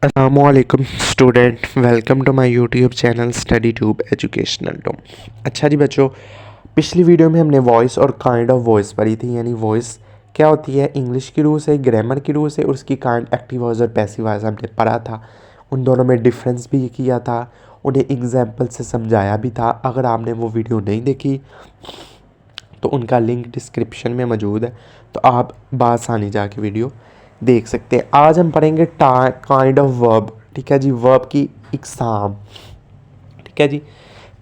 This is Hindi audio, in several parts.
अस्सलामुअलैकुम student, welcome to my YouTube channel study tube educational टूम। अच्छा जी बच्चों, पिछली वीडियो में हमने वॉइस और काइंड ऑफ वॉइस पढ़ी थी। यानी वॉइस क्या होती है इंग्लिश की रूह से, ग्रामर की रूह से, और उसकी काइंड एक्टिव वॉइस और पैसिव वॉइस हमने पढ़ा था। उन दोनों में डिफरेंस भी किया था, उन्हें एग्जाम्पल से समझाया भी था। अगर आपने वो वीडियो नहीं देखी तो उनका लिंक डिस्क्रिप्शन में मौजूद है, तो आप बासानी जाके वीडियो देख सकते हैं। आज हम पढ़ेंगे काइंड ऑफ वर्ब। ठीक है जी, वर्ब की इकसाम। ठीक है जी,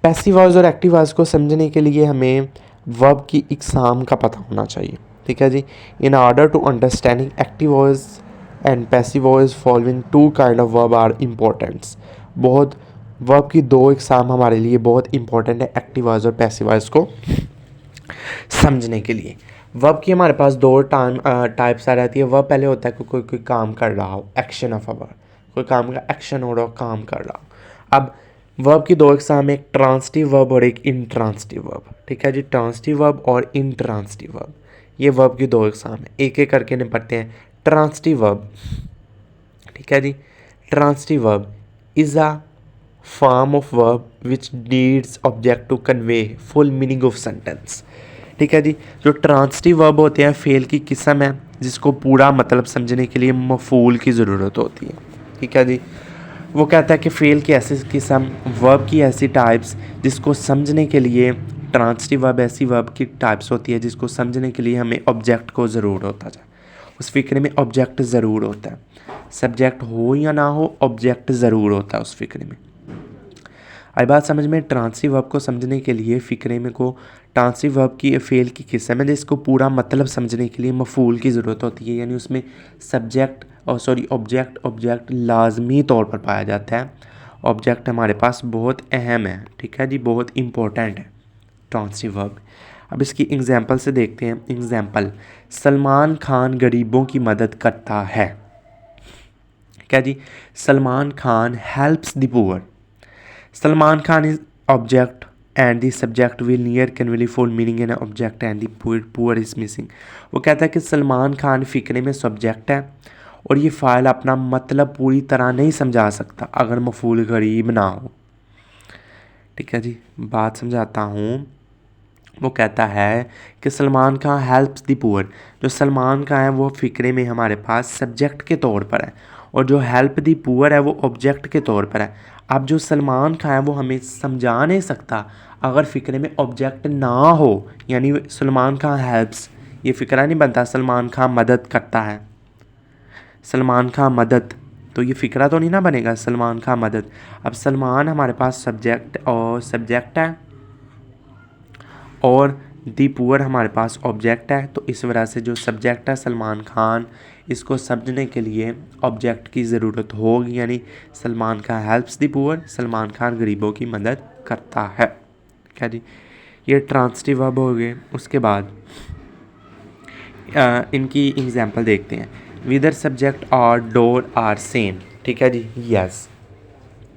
पैसिव वॉइस और एक्टिव वॉइस को समझने के लिए हमें वर्ब की इकसाम का पता होना चाहिए। ठीक है जी, in order to understanding active voice and passive voice following to kind of verb are importance. बहुत वर्ब की दो इकसाम हमारे लिए बहुत इंपॉर्टेंट है एक्टिव वॉइस और पैसिव वॉइस को समझने के लिए। वर्ब की हमारे पास दो टाइप्स आ रहती है। वर्ब पहले होता है कि कोई काम कर रहा हो, एक्शन ऑफ अ वर्ब, कोई काम का एक्शन हो रहा हो, काम कर रहा हो। अब वर्ब की दो इकसाम, एक ट्रांसिटिव वर्ब और एक इंट्रांसिटिव वर्ब। ठीक है जी, ट्रांसिटिव वर्ब और इंट्रांसिटिव वर्ब, ये वर्ब की दो इकसाम है। एक एक करके निपटते हैं। ट्रांसिटिव वर्ब, ठीक है जी, transitive verb is a form of verb which needs object to convey full meaning of sentence. ठीक है जी, जो ट्रांसिटिव वर्ब होते हैं फेल की किस्म है जिसको पूरा मतलब समझने के लिए मफूल की ज़रूरत होती है। ठीक है जी, वो कहता है कि फेल की ऐसी किस्म, वर्ब की ऐसी टाइप्स जिसको समझने के लिए, ट्रांसिटिव वर्ब ऐसी वर्ब की टाइप्स होती है जिसको समझने के लिए हमें ऑब्जेक्ट को ज़रूर होता है। उस फिक्रे में ऑब्जेक्ट ज़रूर होता है, सब्जेक्ट हो या ना हो ऑब्जेक्ट ज़रूर होता है उस फिक्रे में। आई बात समझ में। ट्रांसिटिव वर्ब को समझने के लिए फ़िक्रे में को ट्रांसिटिव वर्ब की फेल की किस्म है जिसको पूरा मतलब समझने के लिए मफूल की ज़रूरत होती है। यानी उसमें सब्जेक्ट और ऑब्जेक्ट लाजमी तौर पर पाया जाता है। ऑब्जेक्ट हमारे पास बहुत अहम है। ठीक है जी, बहुत इम्पोर्टेंट है ट्रांसिटिव वर्ब। अब इसकी एग्जांपल से देखते हैं। एग्जांपल, सलमान खान गरीबों की मदद करता है। क्या जी, Salman Khan helps the poor. Salman Khan is object and the subject will near convey full meaning in object and the poor is missing। वो कहता है कि सलमान खान फ़िक्रे में सब्जेक्ट है और ये फ़ाइल अपना मतलब पूरी तरह नहीं समझा सकता अगर मफूल गरीब ना हो। ठीक है जी, बात समझाता हूँ। वो कहता है कि Salman Khan helps the poor. जो सलमान खान है वो फ़िक्रे में हमारे पास सब्जेक्ट के तौर पर है और जो हेल्प द पुअर है वो ऑब्जेक्ट के तौर पर है। अब जो सलमान खान है वो हमें समझा नहीं सकता अगर फ़िक्रे में ऑब्जेक्ट ना हो। यानी सलमान खान हेल्प्स, ये फ़िक्रा नहीं बनता सलमान खान मदद करता है, सलमान खान मदद, तो ये फ़िक्रा तो नहीं ना बनेगा सलमान खान मदद। अब सलमान हमारे पास सब्जेक्ट है और दी पुअर हमारे पास ऑब्जेक्ट है, तो इस वजह से जो सब्जेक्ट है सलमान खान, इसको समझने के लिए ऑब्जेक्ट की ज़रूरत होगी। यानी Salman Khan helps the poor, Salman Khan गरीबों की मदद करता है। क्या जी, ये ट्रांसिटिव वर्ब हो गए। उसके बाद इनकी एग्जांपल देखते हैं। विदर सब्जेक्ट और डोर आर सेम। ठीक है जी, यस,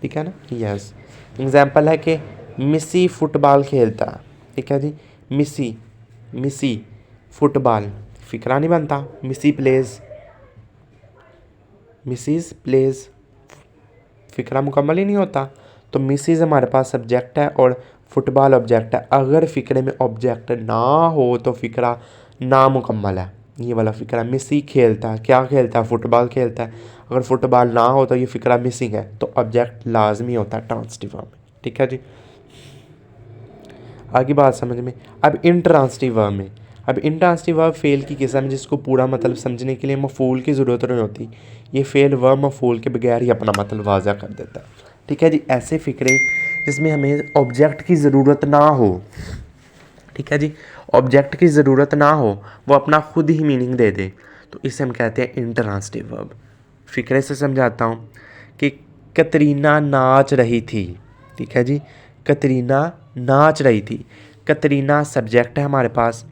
ठीक है ना, यस। एग्जांपल है कि मिसी फुटबॉल खेलता है। ठीक है जी, मिसी फुटबॉल, फिक्रा नहीं बनता मिसीज प्लेज, फिक्रा मुकम्मल ही नहीं होता। तो मिसीज हमारे पास सब्जेक्ट है और फुटबॉल ऑब्जेक्ट है। अगर फ़िक्रे में ऑब्जेक्ट ना हो तो फ़िक्रा नामुकम्मल है। ये वाला फ़िक्रा, मिसी खेलता है, क्या खेलता है, फुटबॉल खेलता है। अगर फुटबॉल ना हो तो ये फ़िक्रा मिसिंग है, तो ऑब्जेक्ट लाजमी होता है ट्रांसिटिव वर्ब में। ठीक है जी, आगे बात समझ में। अब इंट्रांसिटिव वर्ब में, अब इंट्रांसिटिव वर्ब फेल की किस्म जिसको पूरा मतलब समझने के लिए मफूल की ज़रूरत नहीं होती। ये फेल वर्ब मफूल के बगैर ही अपना मतलब वाज़ा कर देता है। ठीक है जी, ऐसे फ़िक्रे जिसमें हमें ऑब्जेक्ट की ज़रूरत ना हो। ठीक है जी, ऑब्जेक्ट की ज़रूरत ना हो, वो अपना खुद ही मीनिंग दे दे, तो इसे हम कहते हैं इंट्रांसिटिव वर्ब। फ़िक्रे से समझाता हूँ कि कतरीना नाच रही थी। ठीक है जी, कतरीना नाच रही थी। कतरीना सब्जेक्ट है हमारे पास।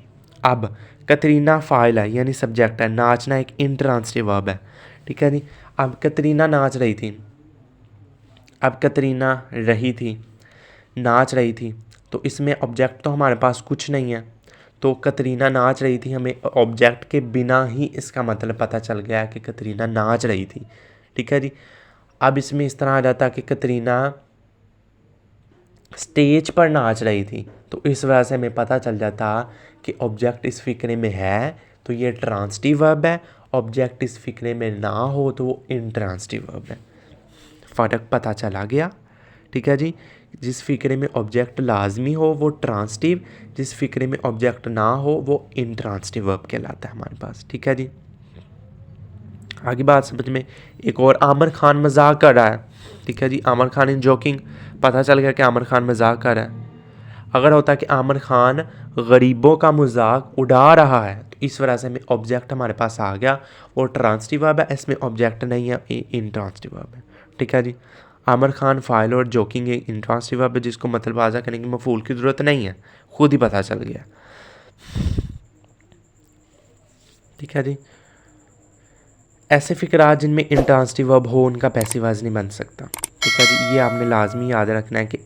अब कतरीना फ़ाइल है यानी सब्जेक्ट है, नाचना एक इंट्रांसिटिव वर्ब है। ठीक है जी, अब कतरीना नाच रही थी, अब कतरीना रही थी, नाच रही थी, तो इसमें ऑब्जेक्ट तो हमारे पास कुछ नहीं है। तो कतरीना नाच रही थी, हमें ऑब्जेक्ट के बिना ही इसका मतलब पता चल गया कि कतरीना नाच रही थी। ठीक है जी, अब इसमें इस तरह आ जाता कि कतरीना स्टेज पर नाच रही थी, तो इस वजह से हमें पता चल जाता कि ऑब्जेक्ट इस फिक्रे में है तो ये ट्रांसिटिव वर्ब है, ऑब्जेक्ट इस फिक्रे में ना हो तो वो इंट्रांसिटिव वर्ब है। फ़र्क पता चला गया, ठीक है जी। जिस फिक्रे में ऑब्जेक्ट लाजमी हो वो ट्रांसिटिव, जिस फिक्रे में ऑब्जेक्ट ना हो वो इंट्रांसिटिव वर्ब कहलाता है हमारे पास, ठीक है जी। आगे बात समझ में। एक और, आमिर खान मजाक कर रहा है, ठीक है जी। आमिर खान इन जोकिंग, पता चल गया कि आमिर खान मजाक कर रहा है। अगर होता कि आमिर खान गरीबों का मजाक उड़ा रहा है, तो इस वजह से हमें ऑब्जेक्ट हमारे पास आ गया, वो ट्रांसिटिव वर्ब है, इसमें ऑब्जेक्ट नहीं है, इंट्रांसिटिव वर्ब है, ठीक है जी। आमिर खान फाइल और जोकिंग एक इंट्रांसिटिव वर्ब है जिसको मतलब वाज़ा करने की मफूल की ज़रूरत नहीं है, खुद ही पता चल गया, ठीक है जी। ऐसे फ़िक्रात जिनमें इंट्रांसिटिव वर्ब हो उनका पैसिव वॉइस नहीं बन सकता, ठीक है जी। ये आपने लाजमी याद रखना है कि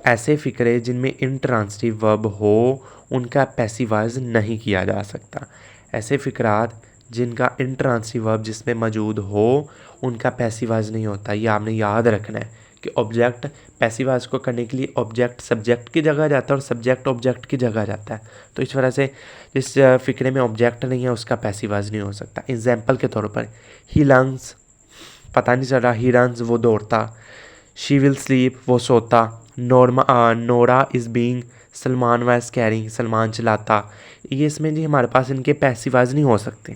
ऐसे फ़िक्रे जिनमें इंट्रांसिटिव वर्ब हो उनका पैसिव वॉइस नहीं किया जा सकता। ऐसे फ़िक्रात जिनका इंट्रांसिटिव वर्ब जिसमें मौजूद हो उनका पैसिव वॉइस नहीं होता। ये आपने याद रखना है कि ऑब्जेक्ट पैसिव वॉइस को करने के लिए ऑब्जेक्ट सब्जेक्ट की जगह जाता है और सब्जेक्ट ऑब्जेक्ट की जगह जाता है। तो इस वजह से जिस फ़िक्रे में ऑब्जेक्ट नहीं है उसका पैसिव वॉइस नहीं हो सकता। एग्जाम्पल के तौर पर, ही लर्न्स, पता नहीं चल रहा, ही रन्स वो दौड़ता, शी विल स्लीप वो सोता, Nora is being, Salman was carrying Salman चलाता। ये इसमें जी हमारे पास इनके पैसिव वॉइस नहीं हो सकते,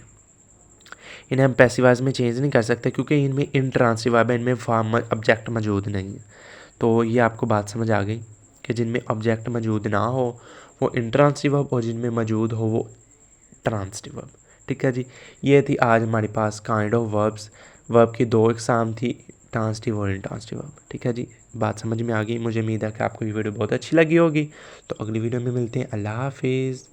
इन्हें हम पैसिव वॉइस में चेंज नहीं कर सकते क्योंकि इनमें इंट्रांसिटिव वर्ब है, इनमें फॉर्म ऑब्जेक्ट मौजूद नहीं है। तो ये आपको बात समझ आ गई कि जिनमें ऑब्जेक्ट मौजूद ना हो वो इंट्रांसिटिव वर्ब और जिनमें मौजूद हो वो ट्रांसिटिव वर्ब, ठीक है जी। ये थी आज हमारे पास काइंड ऑफ वर्ब्स। वर्ब की दो इकसाम थी, ट्रांसिटिव और इंट्रांसिटिव वर्ब, ठीक है जी। बात समझ में आ गई, मुझे उम्मीद है कि आपको ये वीडियो बहुत अच्छी लगी होगी। तो अगली वीडियो में मिलते हैं, अल्लाह हाफिज़।